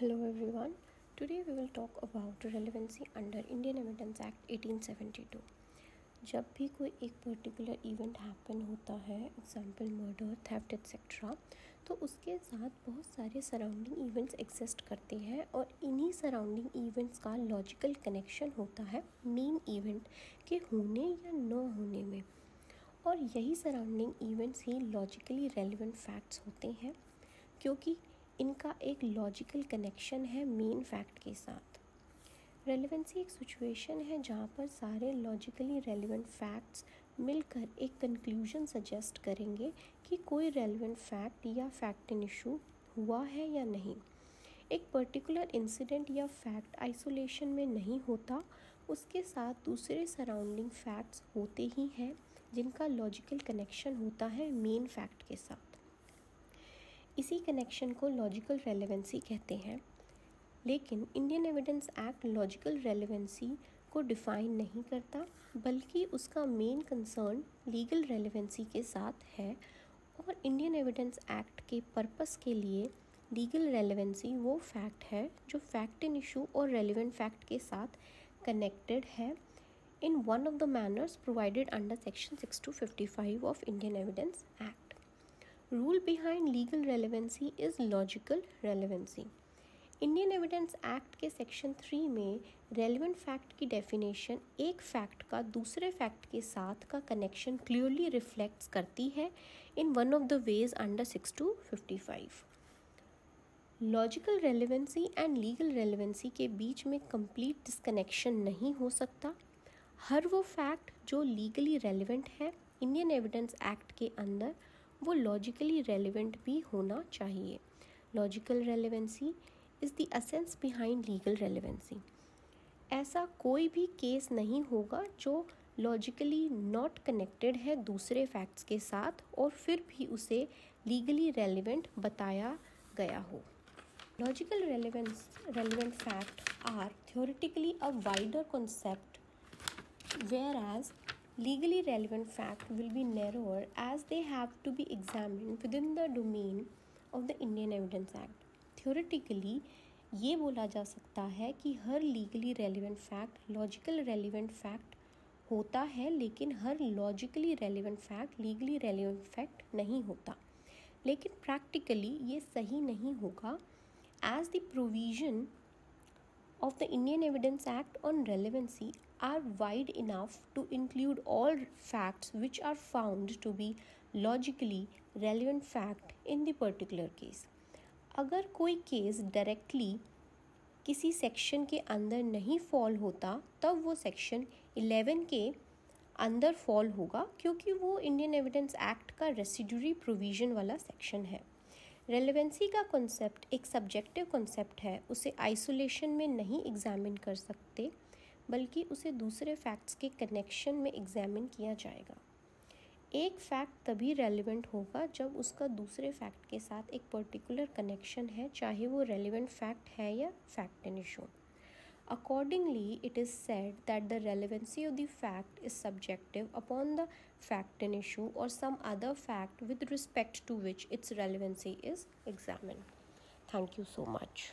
Hello everyone. Today we will talk about relevancy under Indian Evidence Act 1872. जब भी कोई एक पर्टिकुलर इवेंट हैपन होता है, एग्जाम्पल मर्डर, थेफ्ट एक्सेट्रा, तो उसके साथ बहुत सारे सराउंडिंग इवेंट्स एग्जिस्ट करते हैं और इन्हीं सराउंडिंग इवेंट्स का लॉजिकल कनेक्शन होता है मेन इवेंट के होने या न होने में। और यही सराउंडिंग इवेंट्स ही लॉजिकली रेलिवेंट फैक्ट्स होते हैं, क्योंकि इनका एक लॉजिकल कनेक्शन है मेन फैक्ट के साथ। रेलेवेंसी एक सिचुएशन है जहाँ पर सारे लॉजिकली रेलिवेंट फैक्ट्स मिलकर एक कंक्लूजन सजेस्ट करेंगे कि कोई रेलिवेंट फैक्ट या फैक्ट इन इशू हुआ है या नहीं। एक पर्टिकुलर इंसिडेंट या फैक्ट आइसोलेशन में नहीं होता, उसके साथ दूसरे सराउंडिंग फैक्ट्स होते ही हैं जिनका लॉजिकल कनेक्शन होता है मेन फैक्ट के साथ। इसी कनेक्शन को लॉजिकल रेलेवेंसी कहते हैं। लेकिन Indian evidence act logical relevancy को डिफ़ाइन नहीं करता, बल्कि उसका मेन कंसर्न लीगल रेलेवेंसी के साथ है। और इंडियन एविडेंस एक्ट के पर्पस के लिए लीगल रेलेवेंसी वो फैक्ट है जो फैक्ट इन इशू और रेलिवेंट फैक्ट के साथ कनेक्टेड है in one of the manners provided under section 6255 of Indian evidence act. Rule behind legal relevancy is logical relevancy. Indian evidence act के section 3 में relevant fact की definition एक fact का दूसरे फैक्ट के साथ का कनेक्शन क्लियरली रिफ्लेक्ट्स करती है in one of the ways under 6255। Logical relevancy and legal relevancy के बीच में कंप्लीट डिस्कनेक्शन नहीं हो सकता। हर वो फैक्ट जो लीगली रेलिवेंट है इंडियन एविडेंस एक्ट के अंदर, वो लॉजिकली रेलिवेंट भी होना चाहिए। Logical relevancy is the essence behind legal relevancy. ऐसा कोई भी केस नहीं होगा जो लॉजिकली नॉट कनेक्टेड है दूसरे फैक्ट्स के साथ और फिर भी उसे लीगली रेलिवेंट बताया गया हो। Logical relevant fact are theoretically a wider concept, whereas legally relevant fact will be narrower as they have to be examined within the domain of the Indian Evidence Act. Theoretically ये बोला जा सकता है कि हर legally relevant fact logical relevant fact होता है, लेकिन हर logically relevant fact legally relevant fact नहीं होता। लेकिन प्रैक्टिकली ये सही नहीं होगा, as the provision of the Indian Evidence Act on relevancy are wide enough to include all facts which are found to be logically relevant fact in the particular case. अगर कोई case directly किसी section के अंदर नहीं fall होता, तब वो section 11 के अंदर फॉल होगा, क्योंकि वो इंडियन एविडेंस एक्ट का रेसिड्यूरी प्रोविजन वाला सेक्शन है। रेलेवेंसी का कॉन्सेप्ट एक सब्जेक्टिव कॉन्सेप्ट है, उसे आइसोलेशन में नहीं एग्जामिन कर सकते, बल्कि उसे दूसरे फैक्ट्स के कनेक्शन में एग्जामिन किया जाएगा। एक फैक्ट तभी रेलेवेंट होगा जब उसका दूसरे फैक्ट के साथ एक पर्टिकुलर कनेक्शन है, चाहे वो रेलेवेंट फैक्ट है या fact in issue. Accordingly, it is said that the relevancy of the fact is subjective upon the fact in issue or some other fact with respect to which its relevancy is examined. Thank you so much.